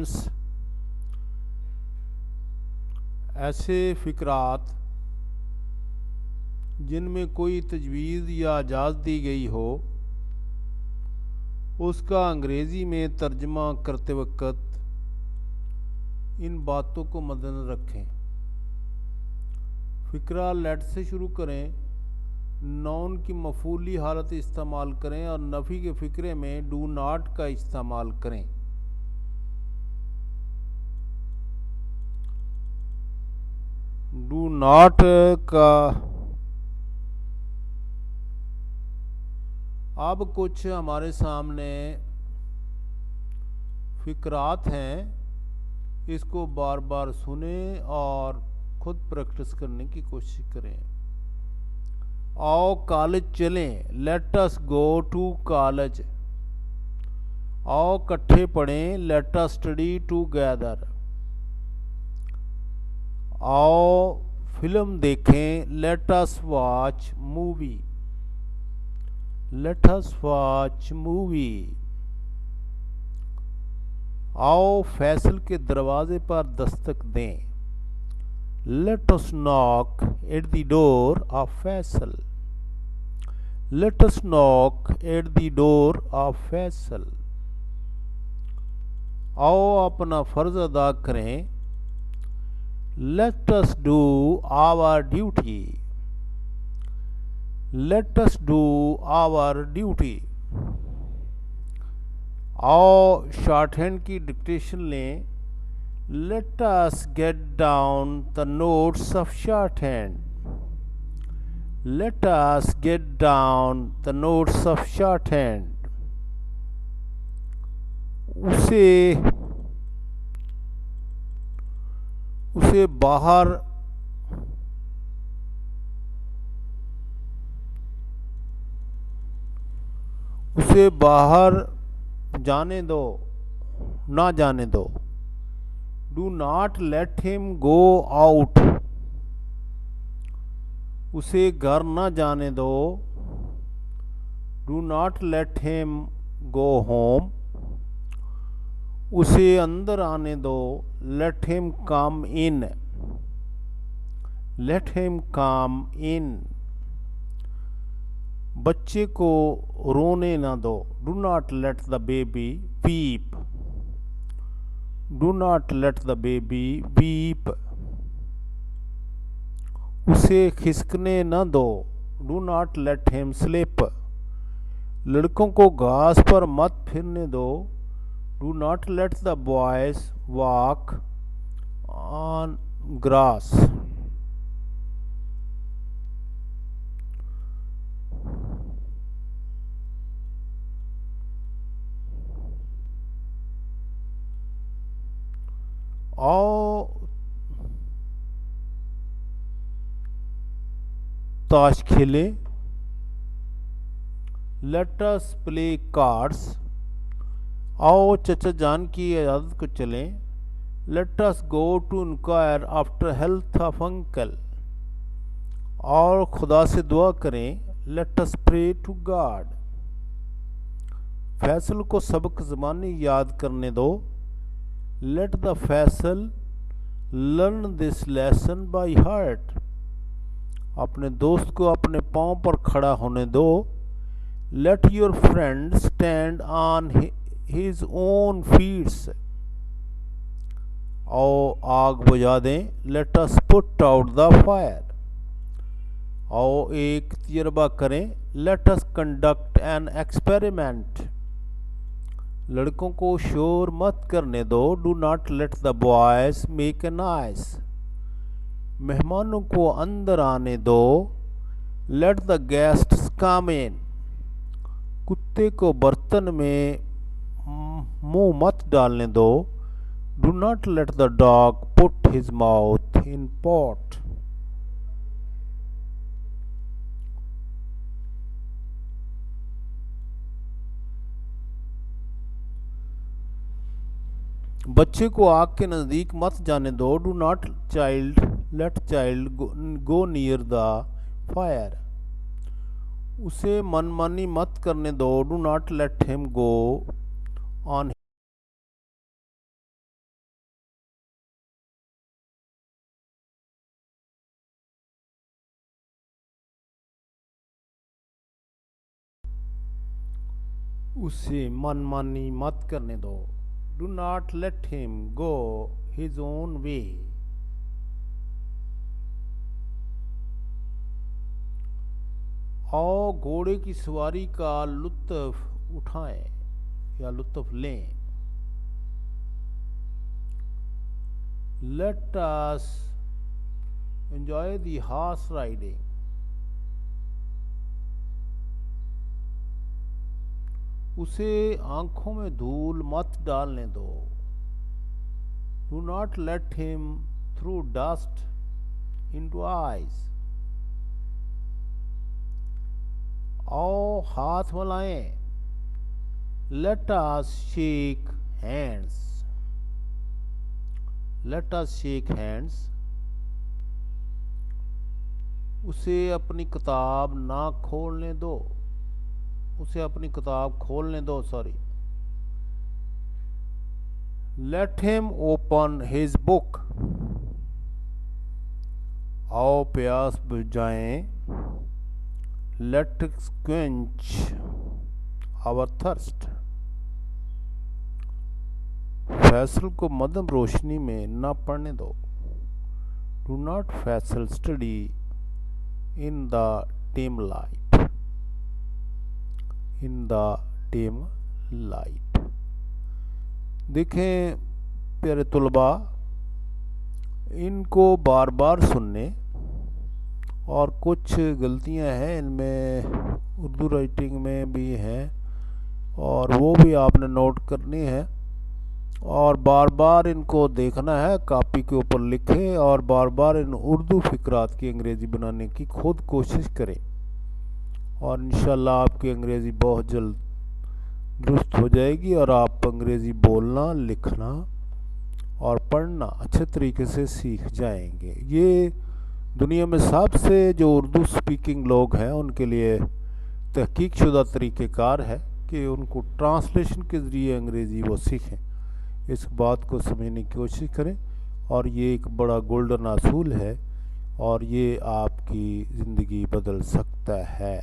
Students, ऐसे फ़िक्रात जिनमें कोई तजवीज़ या इजाज़त दी गई हो, उसका अंग्रेज़ी में तर्जमा करते वक्त इन बातों को मद्देनज़र रखें। फ़िक्रा लेट से शुरू करें, नाउन की मफ़ूली हालत इस्तेमाल करें और नफ़ी के फ़िक्रे में डू नॉट का इस्तेमाल करें। डू नॉट का अब कुछ हमारे सामने फ़िक्रात हैं, इसको बार बार सुने और खुद प्रैक्टिस करने की कोशिश करें। आओ कॉलेज चलें, let us go to college. आओ इकट्ठे पढ़ें, लेट अस स्टडी टूगेदर। आओ फिल्म देखें, let us watch movie. Let us watch movie. आओ फैसल के दरवाजे पर दस्तक दें, let us knock at the door of Faisal. Let us knock at the door of Faisal. आओ अपना फर्ज अदा करें, let us do our duty. Let us do our duty. आओ शॉर्ट हैंड की डिक्टेशन लें, let us get down the notes of short hand. Let us get down the notes of short hand. उसे बाहर जाने दो, ना जाने दो। Do not let him go out. उसे घर ना जाने दो, do not let him go home. उसे अंदर आने दो, लेट हिम कम इन। लेट हिम कम इन। बच्चे को रोने ना दो, do not let the baby weep. Do not let the baby weep. उसे खिसकने न दो, do not let him slip. लड़कों को घास पर मत फिरने दो, do not let the boys walk on grass. आओ ताश खेलें, लेट अस प्ले कार्ड्स। आओ चचा जान की इजाज़त को चलें, let us go to inquire after health of uncle. और खुदा से दुआ करें, let us pray to God. Faisal को सबक ज़बानी याद करने दो, let the Faisal learn this lesson by heart. अपने दोस्त को अपने पाँव पर खड़ा होने दो, let your friend stand on his own feets. आओ आग बुझा दें, let us put out the fire. आओ एक तजर्बा करें, let us conduct an experiment. लड़कों को शोर मत करने दो, do not let the boys make a noise. मेहमानों को अंदर आने दो, लेट द गेस्ट्स कम इन। कुत्ते को बर्तन में मुंह मत डालने दो, do not let the dog put his mouth in pot. बच्चे को आग के नज़दीक मत जाने दो, do not let child go near the fire. उसे मनमानी मत करने दो, do not let him go on उसे मनमानी मत करने दो। Do not let him go his own way. आओ घोड़े की सवारी का लुत्फ उठाएं या लुत्फ लें। Let us enjoy the horse riding. उसे आंखों में धूल मत डालने दो। Do not let him through dust into eyes. आओ हाथ मिलाएं। Let us shake hands. Let us shake hands. उसे अपनी किताब ना खोलने दो। उसे अपनी किताब खोलने दो, sorry. Let him open his book. आओ प्यास बुझाएं। Let us quench our thirst. Faisal को मध्यम रोशनी में न पढ़ने दो। Do not Faisal study in the dim light. In the dim light. देखें प्यारे तुलबा, इनको बार बार सुनने और कुछ गलतियां हैं इनमें, उर्दू राइटिंग में भी हैं, और वो भी आपने नोट करनी है। और बार बार इनको देखना है, कॉपी के ऊपर लिखें और बार बार इन उर्दू फिक्रात की अंग्रेज़ी बनाने की खुद कोशिश करें। और इंशाल्लाह आपकी अंग्रेज़ी बहुत जल्द दुरुस्त हो जाएगी और आप अंग्रेज़ी बोलना, लिखना और पढ़ना अच्छे तरीके से सीख जाएंगे। ये दुनिया में सबसे जो उर्दू स्पीकिंग लोग हैं उनके लिए तहकीक शुदा तरीक़ेकार है कि उनको ट्रांसलेशन के ज़रिए अंग्रेज़ी वो सीखें। इस बात को समझने की कोशिश करें और ये एक बड़ा गोल्डन असूल है और ये आपकी ज़िंदगी बदल सकता है।